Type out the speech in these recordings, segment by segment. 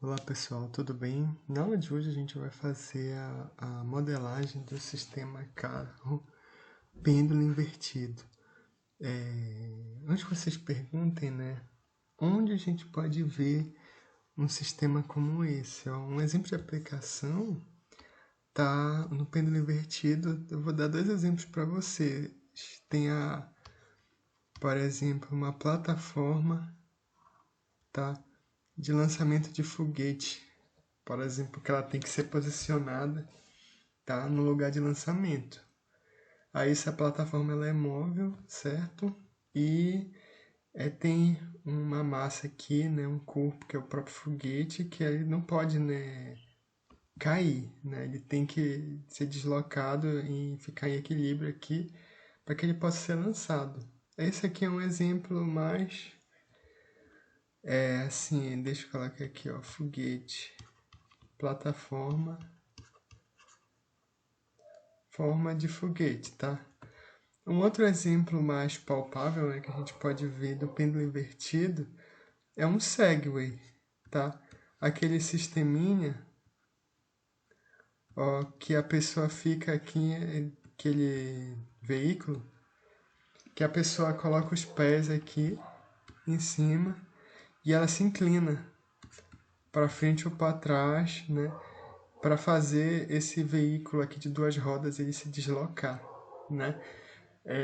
Olá pessoal, tudo bem? Na aula de hoje a gente vai fazer a modelagem do sistema carro pêndulo invertido. Antes que vocês perguntem, né? Onde a gente pode ver um sistema como esse? Ó, um exemplo de aplicação tá no pêndulo invertido. Eu vou dar dois exemplos para vocês. Tem por exemplo, uma plataforma, tá? De lançamento de foguete. Por exemplo, que ela tem que ser posicionada, tá, no lugar de lançamento. Aí essa plataforma ela é móvel, certo? E tem uma massa aqui, né, um corpo que é o próprio foguete, que ele não pode, né, cair, né? Ele tem que ser deslocado e ficar em equilíbrio aqui para que ele possa ser lançado. Esse aqui é um exemplo mais assim, deixa eu colocar aqui, ó, foguete, plataforma, forma de foguete, tá? Um outro exemplo mais palpável, né, que a gente pode ver do pêndulo invertido é um Segway, tá? Aquele sisteminha, ó, que a pessoa fica aqui, aquele veículo, que a pessoa coloca os pés aqui em cima e ela se inclina para frente ou para trás, né? Para fazer esse veículo aqui de duas rodas ele se deslocar, né?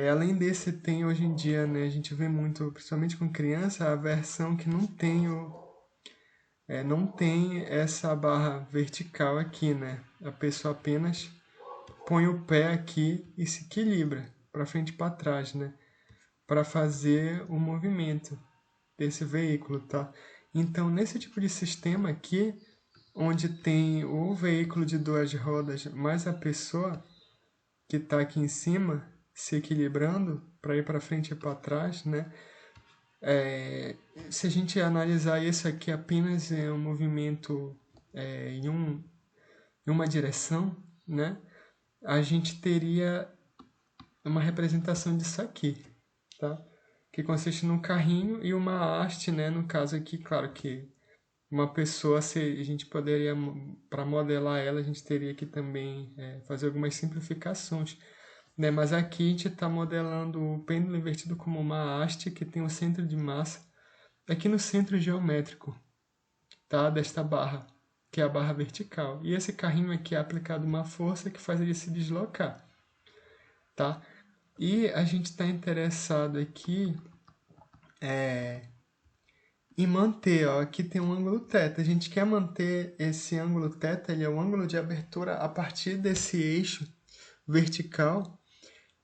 Além desse, tem hoje em dia, né, a gente vê muito, principalmente com criança, a versão que não tem essa barra vertical aqui, né? A pessoa apenas põe o pé aqui e se equilibra para frente e para trás, né? Para fazer o movimento desse veículo, tá? Então, nesse tipo de sistema aqui, onde tem o veículo de duas rodas mais a pessoa que está aqui em cima se equilibrando para ir para frente e para trás, né? Se a gente analisar isso aqui apenas em um movimento em uma direção, né? A gente teria uma representação disso aqui, tá? Que consiste num carrinho e uma haste, né? No caso aqui, claro que uma pessoa, se a gente poderia, para modelar ela, a gente teria que também fazer algumas simplificações, né? Mas aqui a gente está modelando o pêndulo invertido como uma haste que tem um centro de massa aqui no centro geométrico, tá? Desta barra, que é a barra vertical. E esse carrinho aqui é aplicado uma força que faz ele se deslocar, tá? E a gente está interessado aqui em manter, ó, aqui tem um ângulo θ. A gente quer manter esse ângulo θ, ele é o ângulo de abertura a partir desse eixo vertical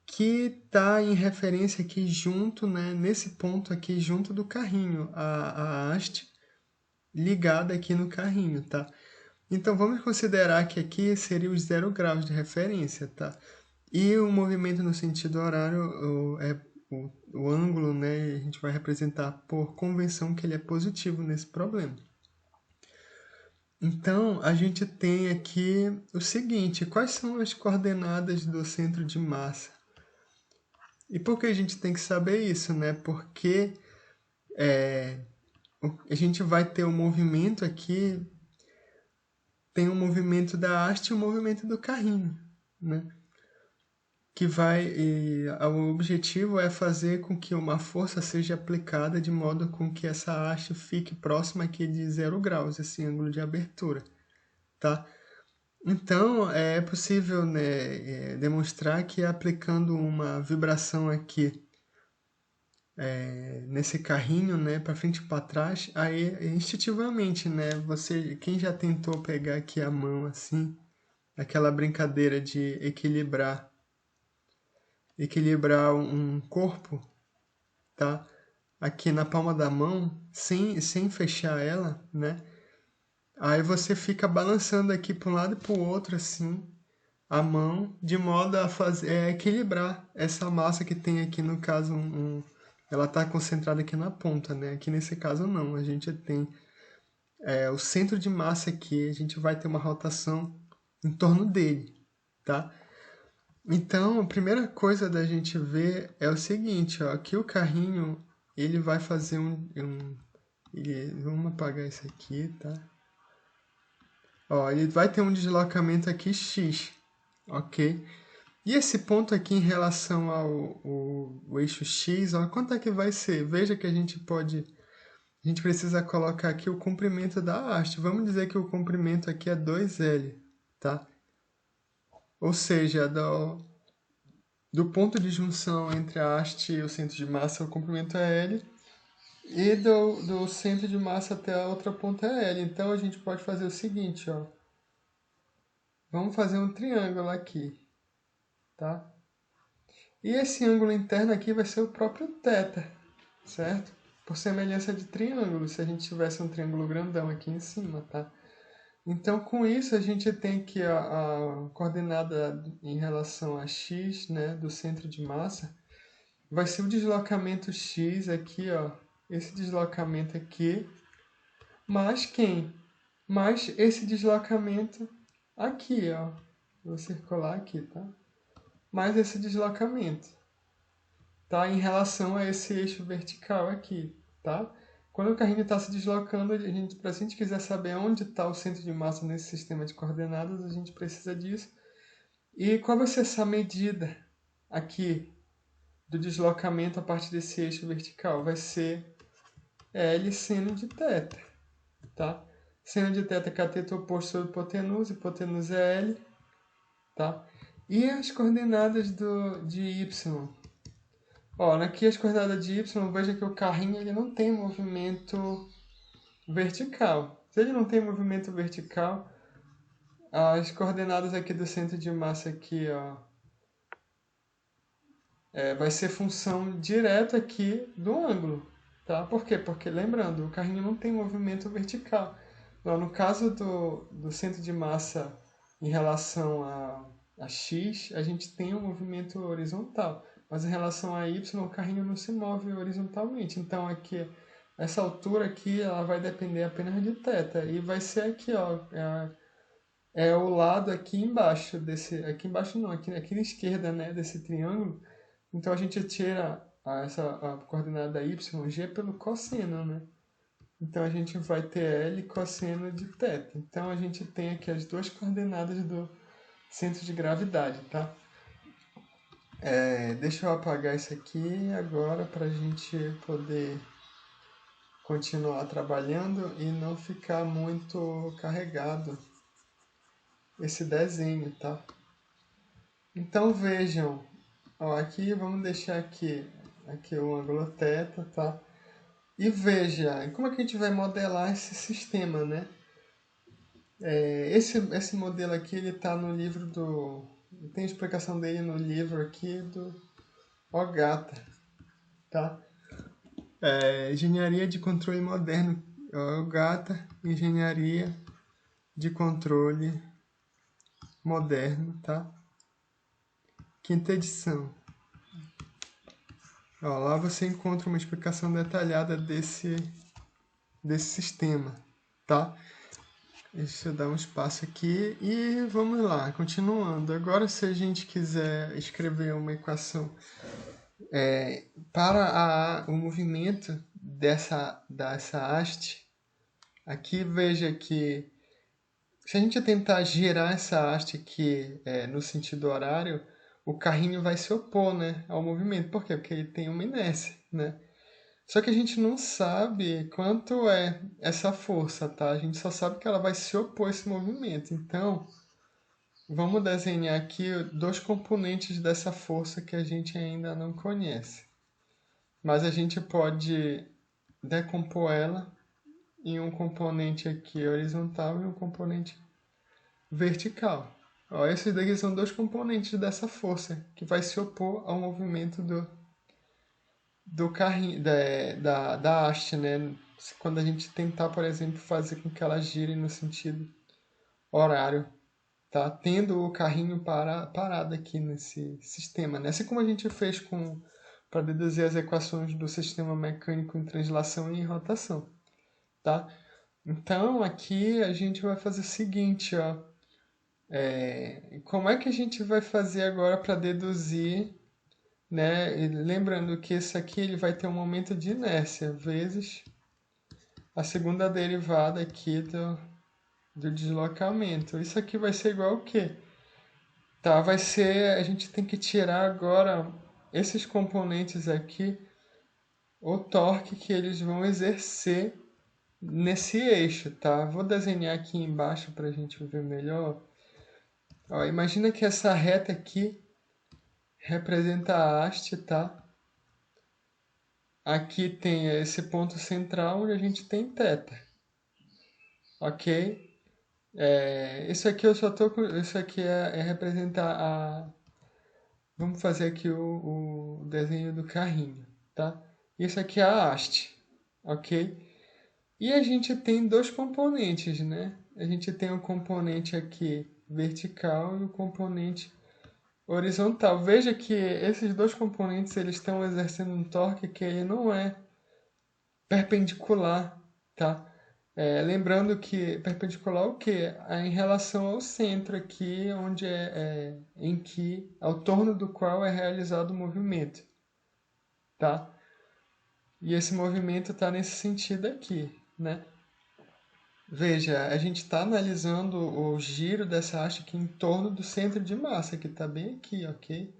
que está em referência aqui junto, né, nesse ponto aqui junto do carrinho, a haste ligada aqui no carrinho, tá? Então vamos considerar que aqui seria os 0 graus de referência, tá? E o movimento no sentido horário o ângulo, né? A gente vai representar por convenção que ele é positivo nesse problema. Então a gente tem aqui o seguinte: quais são as coordenadas do centro de massa? E por que a gente tem que saber isso, né? Porque a gente vai ter o movimento aqui, tem o movimento da haste e o movimento do carrinho, né? O objetivo é fazer com que uma força seja aplicada de modo com que essa haste fique próxima aqui de 0 graus, esse ângulo de abertura, tá? Então, é possível, né, demonstrar que aplicando uma vibração aqui nesse carrinho, né, para frente e para trás, aí instintivamente, né, quem já tentou pegar aqui a mão assim, aquela brincadeira de equilibrar um corpo, tá? Aqui na palma da mão, sem fechar ela, né? Aí você fica balançando aqui para um lado e para o outro, assim, a mão, de modo a equilibrar essa massa que tem aqui, no caso, ela está concentrada aqui na ponta, né? Aqui nesse caso não, a gente tem o centro de massa aqui, a gente vai ter uma rotação em torno dele, tá? Então, a primeira coisa da gente ver é o seguinte, ó, aqui o carrinho, ele vai fazer vamos apagar isso aqui, tá? Ó, ele vai ter um deslocamento aqui x, ok? E esse ponto aqui em relação ao eixo x, ó, quanto é que vai ser? Veja que a gente precisa colocar aqui o comprimento da haste. Vamos dizer que o comprimento aqui é 2L, tá? Ou seja, do ponto de junção entre a haste e o centro de massa, o comprimento é L, e do centro de massa até a outra ponta é L. Então, a gente pode fazer o seguinte, ó. Vamos fazer um triângulo aqui, tá? E esse ângulo interno aqui vai ser o próprio θ, certo? Por semelhança de triângulo, se a gente tivesse um triângulo grandão aqui em cima, tá? Então, com isso, a gente tem que a coordenada em relação a x, né, do centro de massa, vai ser o deslocamento x aqui, ó, esse deslocamento aqui, mais quem? Mais esse deslocamento aqui, ó. Vou circular aqui, tá? Mais esse deslocamento, tá? Em relação a esse eixo vertical aqui, tá? Quando o carrinho está se deslocando, para a gente quiser saber onde está o centro de massa nesse sistema de coordenadas, a gente precisa disso. E qual vai ser essa medida aqui do deslocamento a partir desse eixo vertical? Vai ser L seno de θ, tá? Seno de θ é cateto oposto sobre hipotenusa, hipotenusa é L, tá? E as coordenadas de y? Ó, aqui as coordenadas de y, veja que o carrinho ele não tem movimento vertical. Se ele não tem movimento vertical, as coordenadas aqui do centro de massa aqui, ó, vai ser função direta aqui do ângulo, tá? Por quê? Porque, lembrando, o carrinho não tem movimento vertical. Então, no caso do centro de massa em relação a x, a gente tem um movimento horizontal. Mas em relação a y, o carrinho não se move horizontalmente. Então, aqui, essa altura aqui, ela vai depender apenas de θ. E vai ser aqui, ó, é o lado aqui embaixo desse... Aqui embaixo não, aqui na esquerda, né, desse triângulo. Então, a gente tira a coordenada y, g, pelo cosseno, né? Então, a gente vai ter L cosseno de θ. Então, a gente tem aqui as duas coordenadas do centro de gravidade, tá? Deixa eu apagar isso aqui agora para a gente poder continuar trabalhando e não ficar muito carregado esse desenho, tá? Então, vejam, ó, aqui vamos deixar aqui o ângulo θ, tá? E veja, como é que a gente vai modelar esse sistema, né? Esse modelo aqui, ele tá no livro tem explicação dele no livro aqui do Ogata, tá? Engenharia de Controle Moderno, Ogata, Engenharia de Controle Moderno, tá? Quinta edição. Ó, lá você encontra uma explicação detalhada desse sistema, tá? Deixa eu dar um espaço aqui e vamos lá, continuando. Agora, se a gente quiser escrever uma equação para o movimento dessa haste, aqui veja que se a gente tentar girar essa haste aqui no sentido horário, o carrinho vai se opor, né, ao movimento. Por quê? Porque ele tem uma inércia, né? Só que a gente não sabe quanto é essa força, tá? A gente só sabe que ela vai se opor a esse movimento. Então, vamos desenhar aqui dois componentes dessa força que a gente ainda não conhece. Mas a gente pode decompor ela em um componente aqui horizontal e um componente vertical. Ó, esses daqui são dois componentes dessa força que vai se opor ao movimento do carrinho, da haste, né? Quando a gente tentar, por exemplo, fazer com que ela gire no sentido horário, tá? Tendo o carrinho parado aqui nesse sistema, né? Assim como a gente fez para deduzir as equações do sistema mecânico em translação e em rotação, tá? Então, aqui a gente vai fazer o seguinte, ó. Como é que a gente vai fazer agora para deduzir, né? E lembrando que esse aqui ele vai ter um momento de inércia vezes a segunda derivada aqui do deslocamento. Isso aqui vai ser igual o quê? Tá, vai ser, a gente tem que tirar agora esses componentes aqui, o torque que eles vão exercer nesse eixo, tá? Vou desenhar aqui embaixo para a gente ver melhor. Ó, imagina que essa reta aqui representa a haste, tá? Aqui tem esse ponto central onde a gente tem θ, ok? Isso aqui eu só tô com, isso aqui é representar a, vamos fazer aqui o desenho do carrinho, tá? Isso aqui é a haste, ok? E a gente tem dois componentes, né? A gente tem o componente aqui vertical e o componente horizontal. Veja que esses dois componentes eles estão exercendo um torque que ele não é perpendicular, tá? Lembrando que perpendicular o quê? Em relação ao centro aqui, onde em que, ao torno do qual é realizado o movimento, tá? E esse movimento está nesse sentido aqui, né? Veja, a gente está analisando o giro dessa haste aqui em torno do centro de massa, que está bem aqui, ok?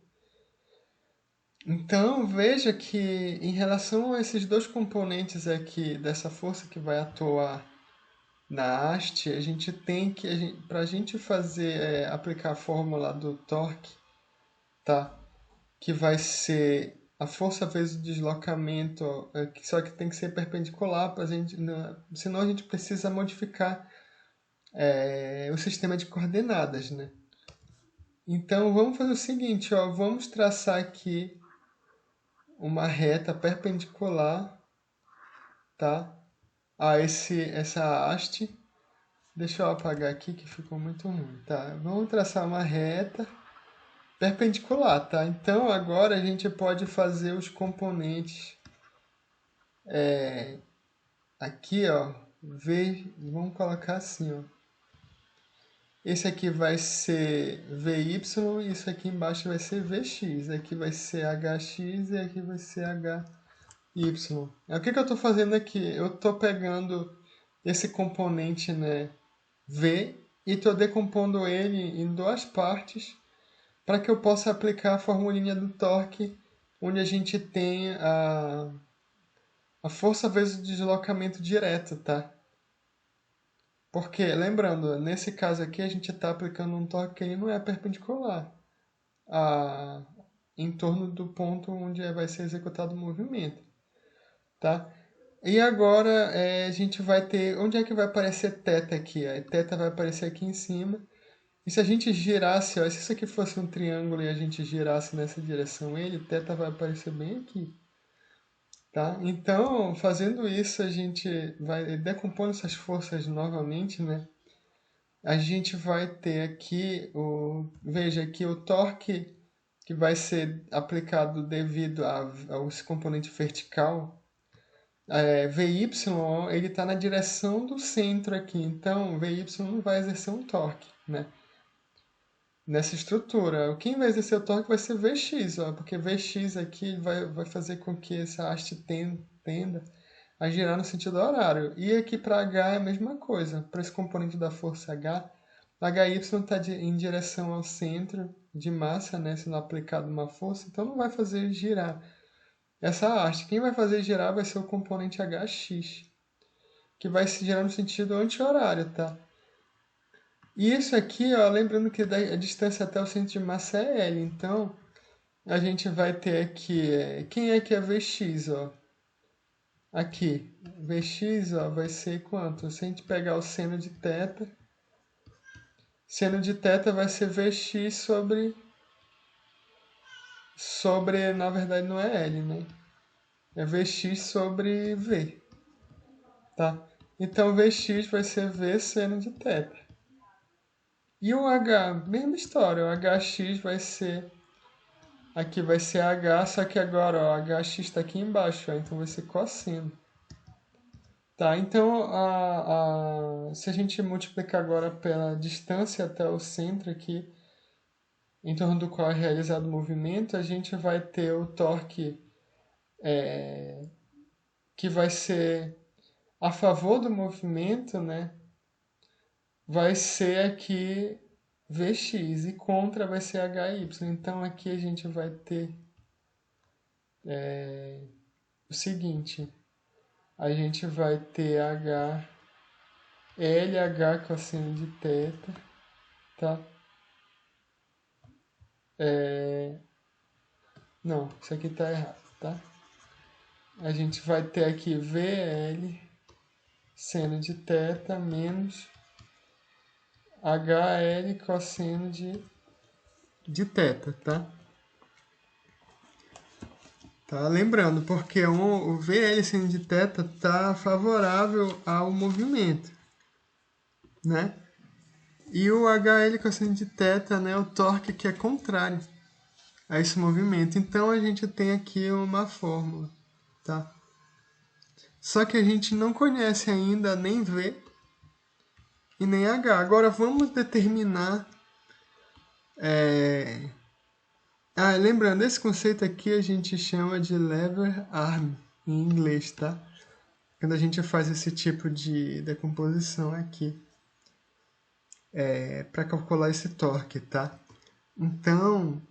Então, veja que em relação a esses dois componentes aqui, dessa força que vai atuar na haste, a gente tem que, para a gente fazer, aplicar a fórmula do torque, tá? Que vai ser a força vezes o deslocamento, só que tem que ser perpendicular, pra gente, senão a gente precisa modificar o sistema de coordenadas, né? Então vamos fazer o seguinte, ó, vamos traçar aqui uma reta perpendicular, tá? A essa haste. Deixa eu apagar aqui que ficou muito ruim, tá? Vamos traçar uma reta perpendicular, tá? Então agora a gente pode fazer os componentes aqui, ó. Vamos colocar assim, ó. Esse aqui vai ser VY e isso aqui embaixo vai ser VX. Aqui vai ser HX e aqui vai ser HY. O que eu estou fazendo aqui? Eu estou pegando esse componente, né, V e estou decompondo ele em duas partes para que eu possa aplicar a formulinha do torque, onde a gente tem a força vezes o deslocamento direto, tá? Porque, lembrando, nesse caso aqui a gente está aplicando um torque que ele não é perpendicular a, em torno do ponto onde vai ser executado o movimento, tá? E agora a gente vai ter... Onde é que vai aparecer θ aqui? A θ vai aparecer aqui em cima. E se a gente girasse, ó, se isso aqui fosse um triângulo e a gente girasse nessa direção ele, θ vai aparecer bem aqui. Tá? Então, fazendo isso, a gente vai decompondo essas forças novamente, né? A gente vai ter aqui veja aqui o torque que vai ser aplicado devido ao componente vertical. VY, ele está na direção do centro aqui, então VY não vai exercer um torque, né? Nessa estrutura. Quem vai exercer o torque vai ser Vx, ó, porque Vx aqui vai fazer com que essa haste tenda a girar no sentido horário. E aqui para H é a mesma coisa. Para esse componente da força H, HY está em direção ao centro de massa, né, sendo aplicado uma força, então não vai fazer girar essa haste. Quem vai fazer girar vai ser o componente HX, que vai se girar no sentido anti-horário, tá? E isso aqui, ó, lembrando que a distância até o centro de massa é L, então a gente vai ter aqui, quem é que é Vx, ó? Aqui, Vx, ó, vai ser quanto? Se a gente pegar o seno de θ, seno de θ vai ser Vx na verdade não é L, né? É Vx sobre V, tá? Então Vx vai ser V seno de θ. E o H, mesma história, o Hx vai ser... Aqui vai ser H, só que agora ó, Hx está aqui embaixo, ó, então vai ser cosseno. Tá, então se a gente multiplicar agora pela distância até o centro aqui, em torno do qual é realizado o movimento, a gente vai ter o torque que vai ser a favor do movimento, né? vai ser aqui Vx e contra vai ser Hy. Então aqui a gente vai ter o seguinte, a gente vai ter LH cosseno de θ, tá? Não, isso aqui tá errado, tá? A gente vai ter aqui VL seno de θ menos HL cosseno de θ, tá? Tá? Lembrando, porque o VL seno de θ tá favorável ao movimento, né? E o HL cosseno de θ, né, o torque que é contrário a esse movimento. Então a gente tem aqui uma fórmula, tá? Só que a gente não conhece ainda nem V e nem H. Agora vamos determinar. Lembrando, esse conceito aqui a gente chama de lever arm em inglês, tá? Quando a gente faz esse tipo de decomposição aqui, para calcular esse torque, tá? Então,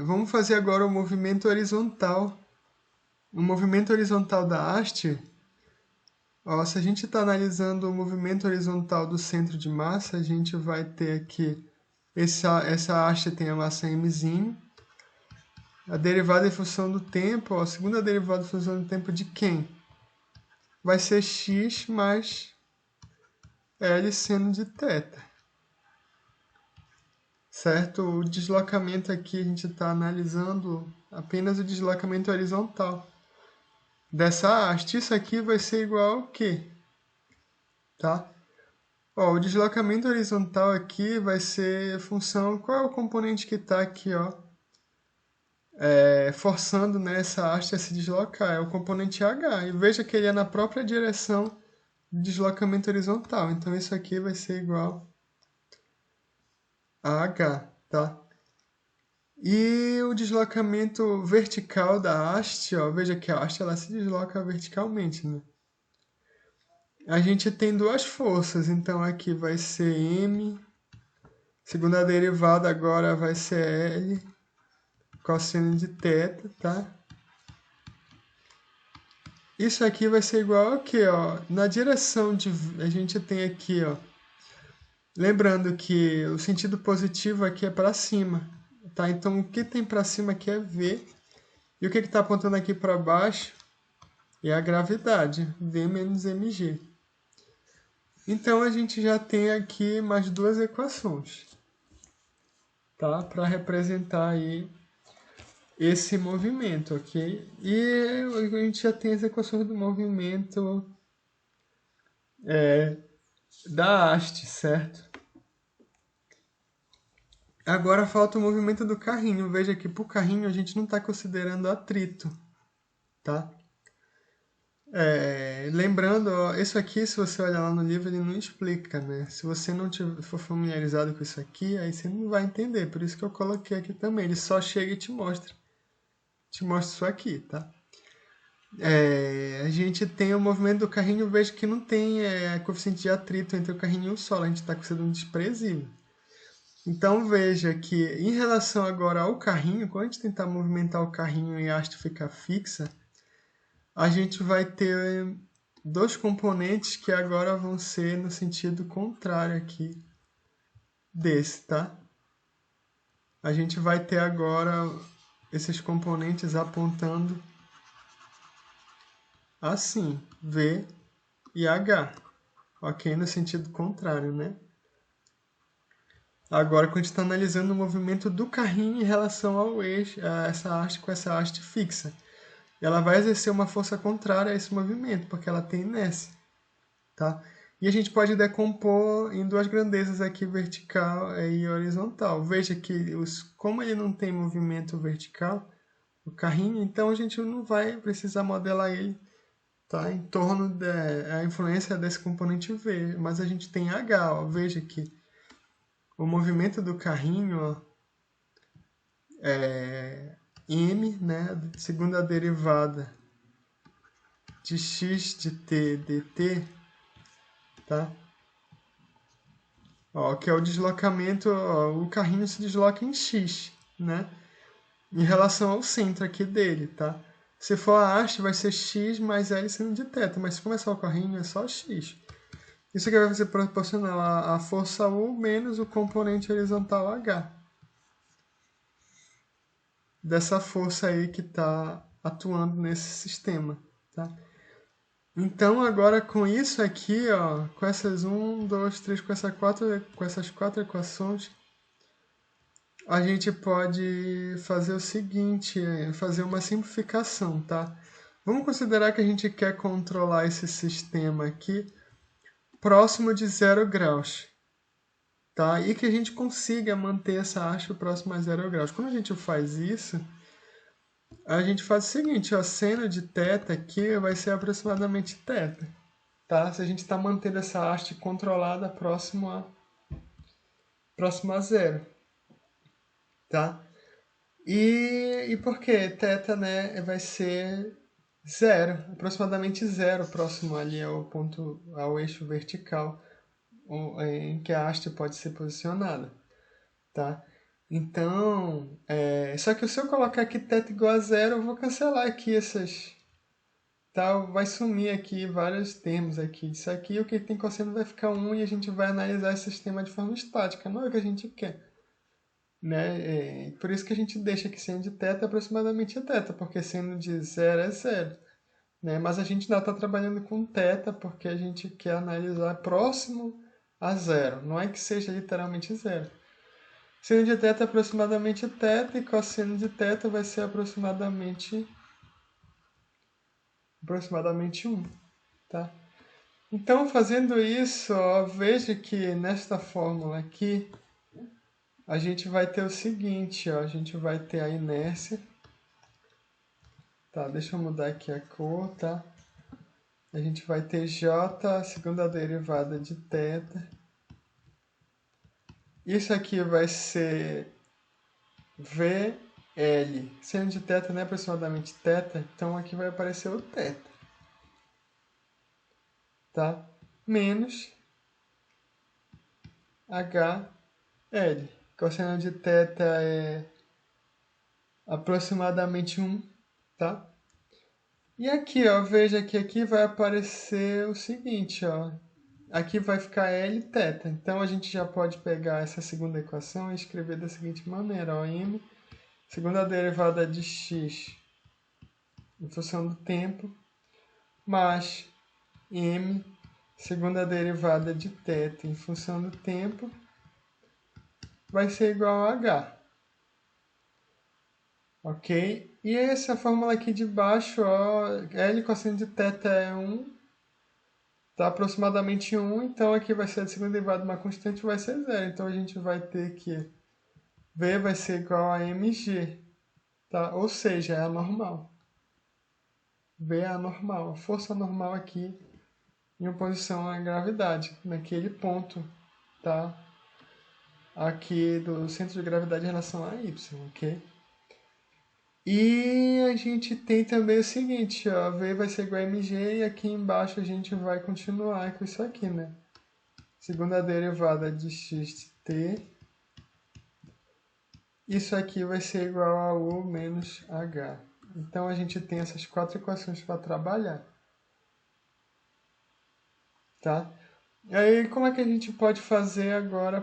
vamos fazer agora o movimento horizontal. O movimento horizontal da haste, ó, se a gente está analisando o movimento horizontal do centro de massa, a gente vai ter aqui, essa haste tem a massa mzinho, a derivada em função do tempo, ó, a segunda derivada em função do tempo de quem? Vai ser x mais L seno de θ. Certo? O deslocamento aqui a gente está analisando apenas o deslocamento horizontal dessa haste. Isso aqui vai ser igual ao quê? Tá? Ó, o deslocamento horizontal aqui vai ser função... Qual é o componente que está aqui, ó? Forçando, né, essa haste a se deslocar? É o componente H. E veja que ele é na própria direção do deslocamento horizontal. Então, isso aqui vai ser igual a H, tá? E o deslocamento vertical da haste, ó, veja que a haste ela se desloca verticalmente, né? A gente tem duas forças, então aqui vai ser M, segunda derivada agora vai ser L, cosseno de θ, tá? Isso aqui vai ser igual ao quê, ó? Na direção de... A gente tem aqui, ó. Lembrando que o sentido positivo aqui é para cima, tá? Então o que tem para cima aqui é V. E o que está apontando aqui para baixo é a gravidade, V menos mg. Então a gente já tem aqui mais duas equações, tá? Para representar aí esse movimento, ok? E a gente já tem as equações do movimento da haste, certo? Agora falta o movimento do carrinho. Veja que para o carrinho a gente não está considerando atrito, tá? Lembrando, ó, isso aqui, se você olhar lá no livro, ele não explica, né? Se você não for familiarizado com isso aqui, aí você não vai entender. Por isso que eu coloquei aqui também. Ele só chega e te mostra. Te mostra isso aqui, tá? A gente tem o movimento do carrinho, vejo que não tem coeficiente de atrito entre o carrinho e o solo. A gente está considerando um desprezível. Então veja que em relação agora ao carrinho, quando a gente tentar movimentar o carrinho e a haste ficar fixa, a gente vai ter dois componentes que agora vão ser no sentido contrário aqui desse, tá? A gente vai ter agora esses componentes apontando assim, V e H, ok? No sentido contrário, né? Agora, quando a gente está analisando o movimento do carrinho em relação ao eixo, a essa haste com essa haste fixa, ela vai exercer uma força contrária a esse movimento, porque ela tem inércia, tá? E a gente pode decompor em duas grandezas aqui, vertical e horizontal. Veja que como ele não tem movimento vertical, o carrinho, então a gente não vai precisar modelar ele, tá? Em torno da influência desse componente V. Mas a gente tem H, ó. Veja que o movimento do carrinho, ó, é M, né? Segunda derivada de x de t dt, tá? ó, que é o deslocamento, ó, o carrinho se desloca em x, né? Em relação ao centro aqui dele, tá? Se for a haste, vai ser x mais L seno de θ, mas se começar o carrinho é só x. Isso aqui vai ser proporcional à força U menos o componente horizontal H. Dessa força aí que está atuando nesse sistema, tá? Então, agora com isso aqui, ó, com essas 1, 2, 3, com essas quatro equações, a gente pode fazer o seguinte, fazer uma simplificação, tá? Vamos considerar que a gente quer controlar esse sistema aqui próximo de 0 graus, tá? E que a gente consiga manter essa haste próxima a 0 graus. Quando a gente faz isso, a gente faz o seguinte, ó, seno de θ aqui vai ser aproximadamente θ, tá? Se a gente está mantendo essa haste controlada próximo a zero, tá? E por quê? Θ, né, vai ser zero, aproximadamente zero, próximo ali ao ponto, ao eixo vertical em que a haste pode ser posicionada, tá? Então, só que se eu colocar aqui θ igual a zero, eu vou cancelar aqui essas, tá? Vai sumir aqui vários termos aqui. Isso aqui, o que tem cosseno vai ficar 1 e a gente vai analisar esse sistema de forma estática, não é o que a gente quer, né? Por isso que a gente deixa aqui seno de θ aproximadamente θ, porque seno de zero é zero, né? Mas a gente ainda está trabalhando com θ porque a gente quer analisar próximo a zero, não é que seja literalmente zero. Seno de θ é aproximadamente θ e cosseno de θ vai ser aproximadamente 1, tá? Então, fazendo isso, ó, veja que nesta fórmula aqui, a gente vai ter o seguinte, ó, a gente vai ter a inércia. Tá, deixa eu mudar aqui a cor, tá? A gente vai ter J, a segunda derivada de θ. Isso aqui vai ser VL. Seno de θ não é aproximadamente θ, então aqui vai aparecer o θ. Tá? Menos HL. Cosseno de θ é aproximadamente 1, tá? E aqui, ó, veja que aqui vai aparecer o seguinte, ó. Aqui vai ficar L θ. Então a gente já pode pegar essa segunda equação e escrever da seguinte maneira, ó, m, segunda derivada de x em função do tempo, mais m, segunda derivada de θ em função do tempo, vai ser igual a h. Ok? E essa fórmula aqui de baixo, ó, L cosseno de θ é 1, tá aproximadamente 1, então aqui vai ser a segunda derivada de uma constante, vai ser zero. Então a gente vai ter que V vai ser igual a mg, tá? Ou seja, é a normal. V é a normal, a força normal aqui em oposição à gravidade, naquele ponto, tá? Aqui do centro de gravidade em relação a y, ok? E a gente tem também o seguinte, ó, V vai ser igual a mg e aqui embaixo a gente vai continuar com isso aqui, né? Segunda derivada de x de t, isso aqui vai ser igual a U menos H. Então a gente tem essas quatro equações para trabalhar, tá? E aí como é que a gente pode fazer agora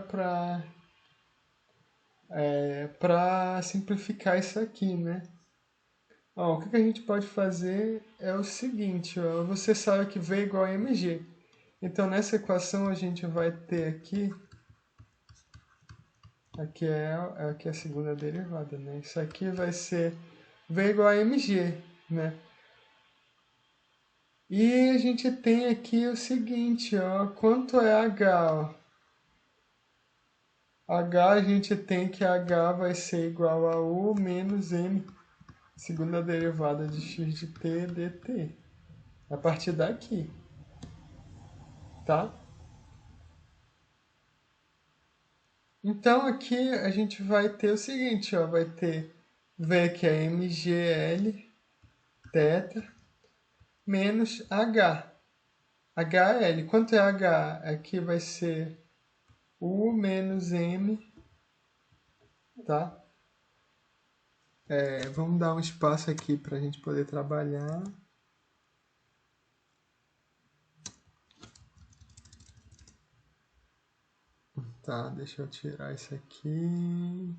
para simplificar isso aqui, né? Ó, o que a gente pode fazer é o seguinte, ó, você sabe que V é igual a mg. Então nessa equação a gente vai ter aqui é a segunda derivada, né? Isso aqui vai ser V é igual a mg, né? E a gente tem aqui o seguinte, ó, quanto é H, ó? H a gente tem que H vai ser igual a U menos M, segunda derivada de x de t dt. A partir daqui, tá? Então aqui a gente vai ter o seguinte, ó, vai ter V que é mgl θ menos H. HL, quanto é H? Aqui vai ser U menos M, tá? Vamos dar um espaço aqui para a gente poder trabalhar. Tá, deixa eu tirar isso aqui.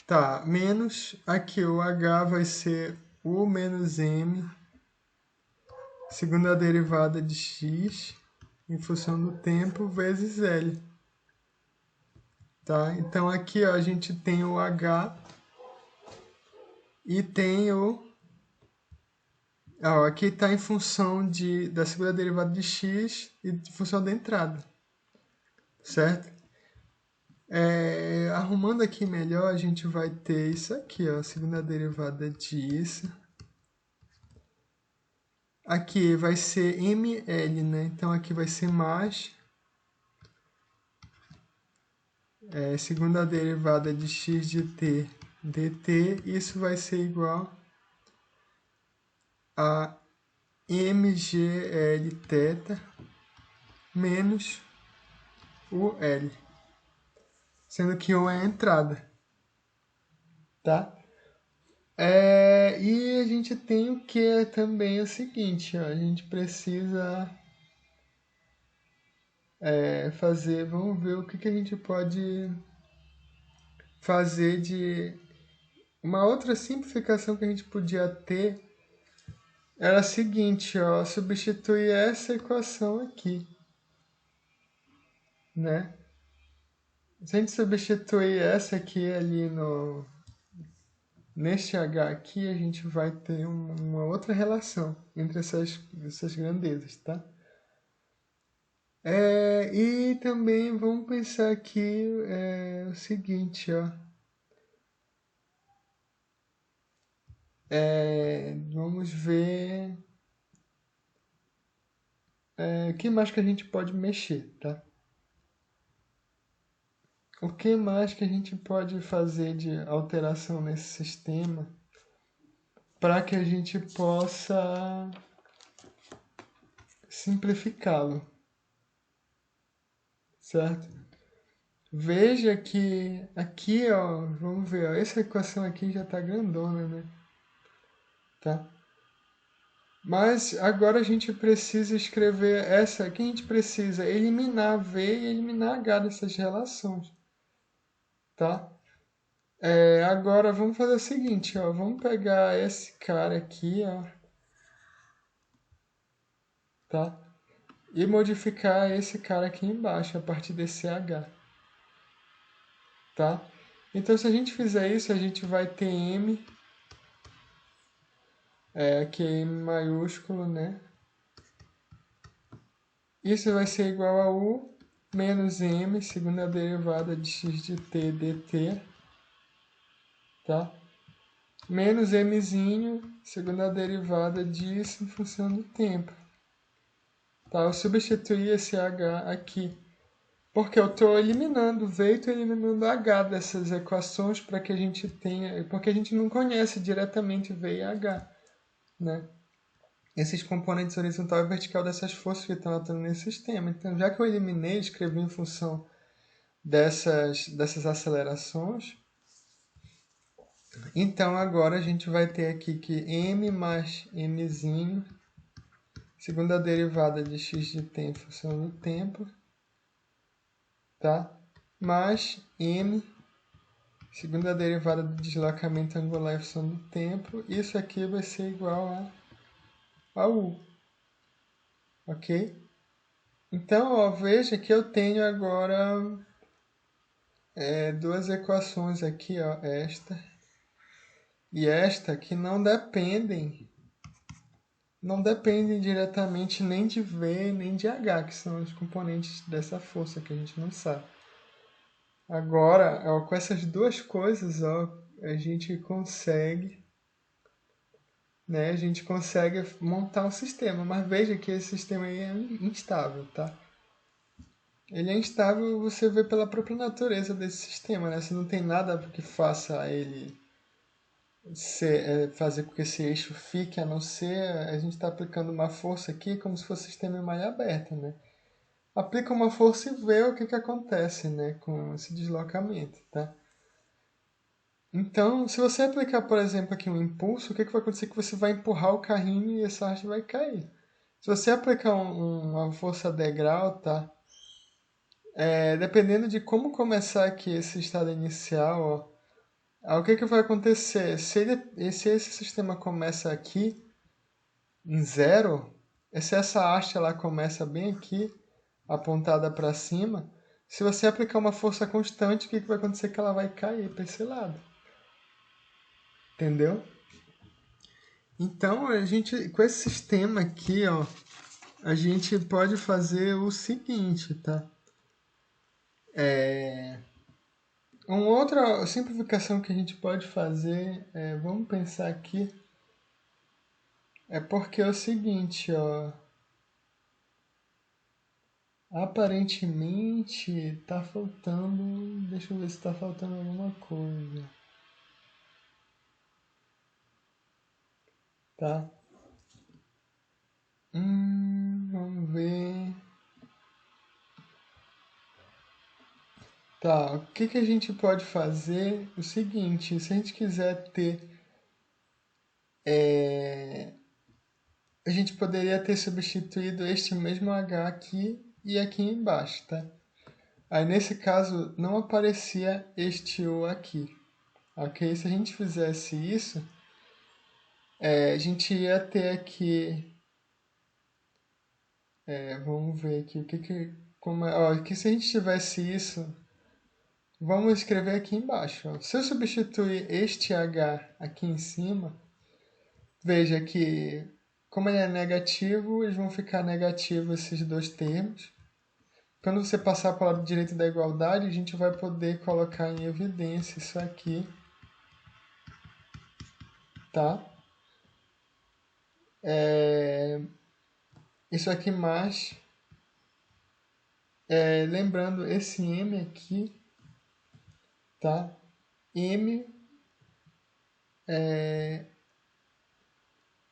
Tá, menos aqui o H vai ser U menos M, segunda derivada de X, em função do tempo, vezes L. Tá? Então aqui ó, a gente tem o H e tem o... Ó, aqui está em função da segunda derivada de x e de função da entrada, certo? Arrumando aqui melhor, a gente vai ter isso aqui, ó, segunda derivada disso. Aqui vai ser ml, né? Então aqui vai ser mais segunda derivada de x de t dt. Isso vai ser igual a mgl θ menos o L, sendo que o é a entrada, tá? E a gente tem o que também é o seguinte, ó, a gente precisa fazer, vamos ver o que a gente pode fazer de... Uma outra simplificação que a gente podia ter era a seguinte, ó, substituir essa equação aqui, né? Se a gente substituir essa aqui ali neste H aqui, a gente vai ter uma outra relação entre essas grandezas, tá? E também vamos pensar aqui o seguinte, ó. Vamos ver o que mais que a gente pode mexer, tá? O que mais que a gente pode fazer de alteração nesse sistema para que a gente possa simplificá-lo, certo? Veja que aqui, ó, vamos ver, ó, essa equação aqui já está grandona, né? Tá? Mas agora a gente precisa escrever essa aqui, a gente precisa eliminar V e eliminar H dessas relações, tá? Agora vamos fazer o seguinte, ó, vamos pegar esse cara aqui, ó, tá? E modificar esse cara aqui embaixo a partir desse H, tá? Então se a gente fizer isso, a gente vai ter M, aqui é M maiúsculo, né? Isso vai ser igual a U menos M, segunda derivada de x de t dt, tá? Menos mzinho, segunda derivada disso em função do tempo. Tá? Eu substituí esse h aqui, porque eu estou eliminando V e estou eliminando h dessas equações para que a gente tenha... Porque a gente não conhece diretamente V e h, né? Esses componentes horizontal e vertical dessas forças que estão atuando nesse sistema. Então, já que eu eliminei, escrevi em função dessas acelerações, então agora a gente vai ter aqui que m mais mzinho, segunda derivada de x de t em função do tempo, tá? Mais m, segunda derivada do deslocamento angular em função do tempo. Isso aqui vai ser igual a u, ok? Então, ó, veja que eu tenho agora duas equações aqui, ó, esta e esta, que não dependem diretamente nem de V nem de H, que são os componentes dessa força que a gente não sabe. Agora, ó, com essas duas coisas, ó, a gente consegue montar um sistema, mas veja que esse sistema aí é instável, tá? Ele é instável, você vê pela própria natureza desse sistema, né? Você não tem nada que faça ele fazer com que esse eixo fique, a não ser a gente está aplicando uma força aqui como se fosse um sistema em malha aberta, né? Aplica uma força e vê o que acontece, né, com esse deslocamento, tá? Então, se você aplicar, por exemplo, aqui um impulso, o que vai acontecer? Que você vai empurrar o carrinho e essa haste vai cair. Se você aplicar uma força degrau, tá? Dependendo de como começar aqui esse estado inicial, ó, o que vai acontecer? Se esse sistema começa aqui em zero, se essa haste ela começa bem aqui, apontada para cima, se você aplicar uma força constante, o que vai acontecer? Que ela vai cair para esse lado. Entendeu? Então, a gente, com esse sistema aqui, ó, a gente pode fazer o seguinte, tá? Uma outra simplificação que a gente pode fazer, vamos pensar aqui, é porque é o seguinte, ó, aparentemente tá faltando, deixa eu ver se tá faltando alguma coisa, tá? Vamos ver. Tá, o que a gente pode fazer? O seguinte, se a gente quiser ter. A gente poderia ter substituído este mesmo H aqui e aqui embaixo, tá? Aí nesse caso não aparecia este O aqui, ok? Se a gente fizesse isso, a gente ia ter aqui. Vamos ver aqui o que. Como é, ó, que se a gente tivesse isso. Vamos escrever aqui embaixo. Ó. Se eu substituir este H aqui em cima, veja que, como ele é negativo, eles vão ficar negativos esses dois termos. Quando você passar para o lado direito da igualdade, a gente vai poder colocar em evidência isso aqui, tá? Isso aqui mais, lembrando, esse M aqui, tá? M,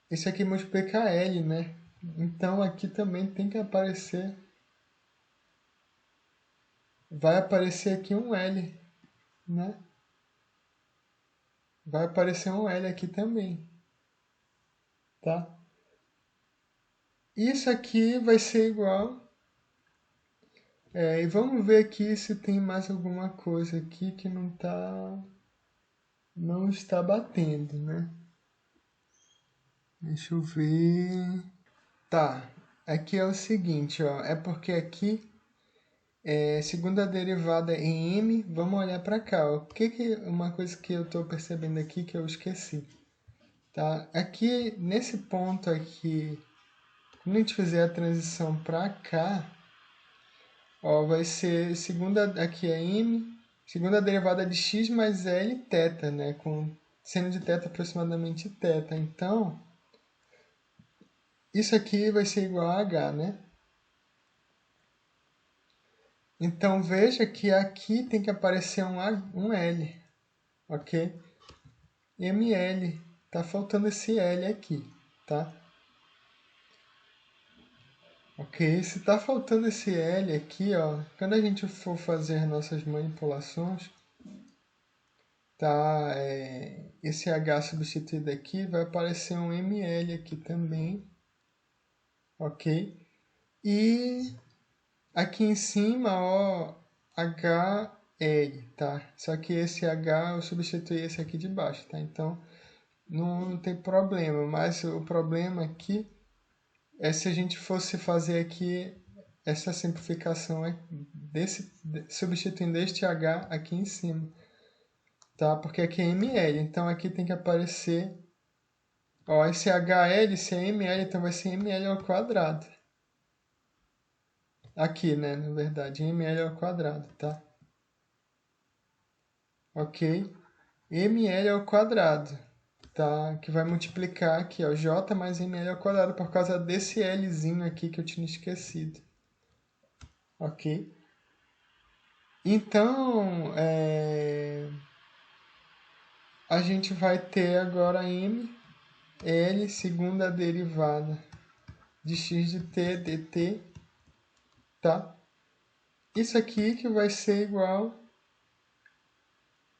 isso aqui multiplica L, né? Então aqui também tem que aparecer, vai aparecer aqui um L, né? Vai aparecer um L aqui também, tá? Isso aqui vai ser igual. E vamos ver aqui se tem mais alguma coisa aqui que não está batendo, né? Deixa eu ver. Tá, aqui é o seguinte, ó. É porque aqui, segunda derivada em m, vamos olhar para cá, ó. Uma coisa que eu estou percebendo aqui que eu esqueci, tá? Aqui, nesse ponto aqui, quando a gente fizer a transição para cá, ó, vai ser aqui é m, segunda derivada de x mais L θ, né? Com seno de θ aproximadamente θ. Então, isso aqui vai ser igual a h, né? Então, veja que aqui tem que aparecer um L, ok? ml, tá faltando esse L aqui, tá? Ok, se tá faltando esse L aqui, ó, quando a gente for fazer nossas manipulações, tá? Esse H substituído aqui vai aparecer um ml aqui também, ok? E aqui em cima, ó, HL, tá? Só que esse H eu substituí esse aqui de baixo, tá? Então não tem problema, mas o problema aqui é se a gente fosse fazer aqui essa simplificação substituindo este H aqui em cima, tá? Porque aqui é ml, então aqui tem que aparecer, ó, esse HL, se é ml, então vai ser ml ao quadrado. Aqui, né, na verdade, ml ao quadrado, tá? Ok? ml ao quadrado, tá? Que vai multiplicar aqui, ó, j mais ml ao quadrado por causa desse Lzinho aqui que eu tinha esquecido. Ok? Então, a gente vai ter agora m, L, segunda derivada de x de t dt, tá? Isso aqui que vai ser igual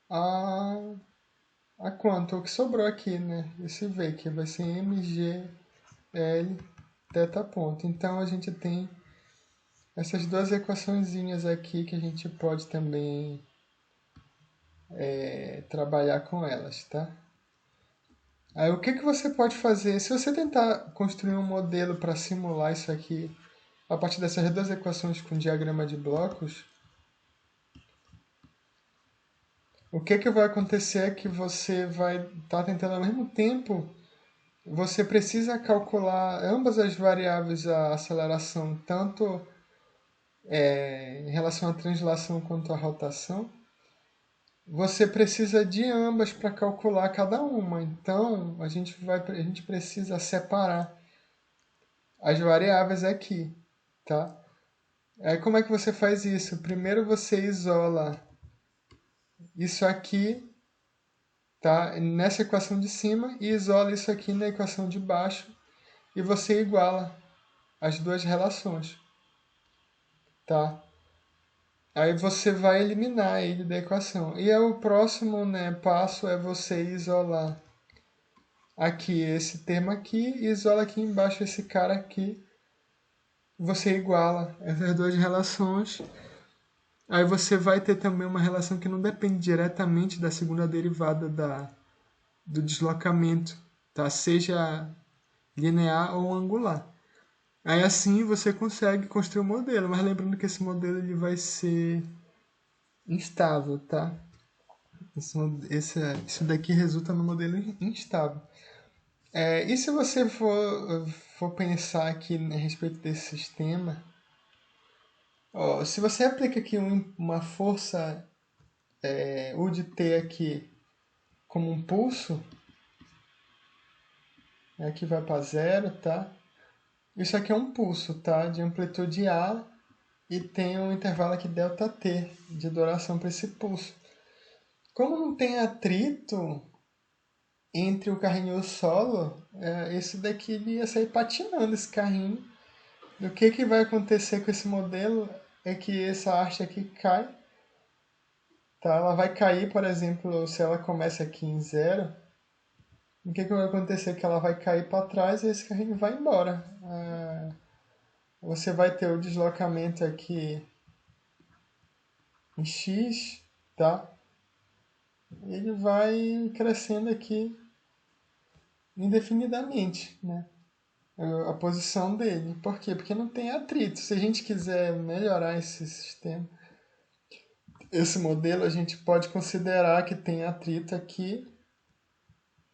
a quanto? O que sobrou aqui, né? Esse v, que vai ser mg L θ ponto. Então, a gente tem essas duas equaçõezinhas aqui que a gente pode também trabalhar com elas, tá? Aí, o que você pode fazer? Se você tentar construir um modelo para simular isso aqui, a partir dessas duas equações com diagrama de blocos, o que vai acontecer é que você vai estar tentando ao mesmo tempo, você precisa calcular ambas as variáveis da aceleração, tanto em relação à translação quanto à rotação. Você precisa de ambas para calcular cada uma. Então, a gente precisa separar as variáveis aqui, tá? Aí, como é que você faz isso? Primeiro você isola isso aqui, tá? Nessa equação de cima, e isola isso aqui na equação de baixo, e você iguala as duas relações, tá? Aí você vai eliminar ele da equação. E o próximo, né, passo é você isolar aqui esse termo aqui e isola aqui embaixo esse cara aqui. Você iguala essas duas relações. Aí você vai ter também uma relação que não depende diretamente da segunda derivada do deslocamento, tá? Seja linear ou angular. Aí assim você consegue construir um modelo, mas lembrando que esse modelo ele vai ser instável, tá? Isso daqui resulta no modelo instável. E se você for pensar aqui a respeito desse sistema, se você aplica aqui uma força U de T aqui como um pulso, aqui vai para zero, tá? Isso aqui é um pulso, tá? De amplitude A e tem um intervalo aqui ΔT de duração para esse pulso. Como não tem atrito entre o carrinho e o solo, esse daqui ia sair patinando esse carrinho. E o que vai acontecer com esse modelo é que essa haste aqui cai, tá? Ela vai cair, por exemplo, se ela começa aqui em zero, o que vai acontecer? Que ela vai cair para trás e esse carrinho vai embora. Você vai ter o deslocamento aqui em x, tá? Ele vai crescendo aqui indefinidamente, né? A posição dele. Por quê? Porque não tem atrito. Se a gente quiser melhorar esse sistema, esse modelo, a gente pode considerar que tem atrito aqui,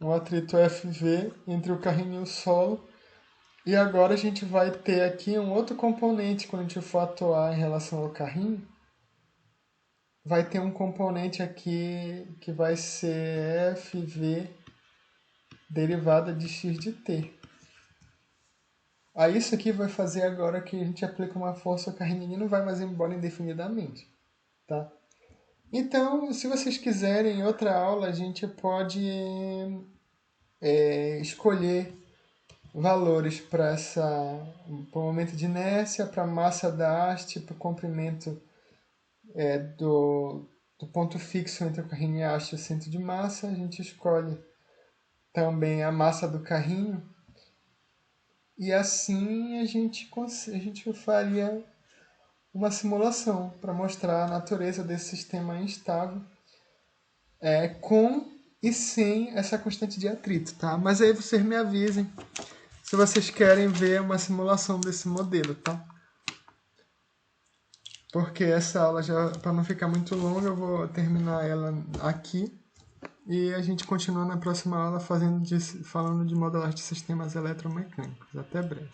um atrito FV entre o carrinho e o solo. E agora a gente vai ter aqui um outro componente quando a gente for atuar em relação ao carrinho. Vai ter um componente aqui que vai ser FV derivada de x de t. Aí isso aqui vai fazer agora que a gente aplica uma força, o carrinho não vai mais embora indefinidamente, tá? Então, se vocês quiserem, em outra aula a gente pode escolher valores para o momento de inércia, para a massa da haste, para o comprimento do ponto fixo entre o carrinho e a haste e o centro de massa. A gente escolhe também a massa do carrinho. E assim a gente faria uma simulação para mostrar a natureza desse sistema instável com e sem essa constante de atrito, tá? Mas aí vocês me avisem se vocês querem ver uma simulação desse modelo, tá? Porque essa aula, já para não ficar muito longa, eu vou terminar ela aqui e a gente continua na próxima aula falando de modelagem de sistemas eletromecânicos. Até breve.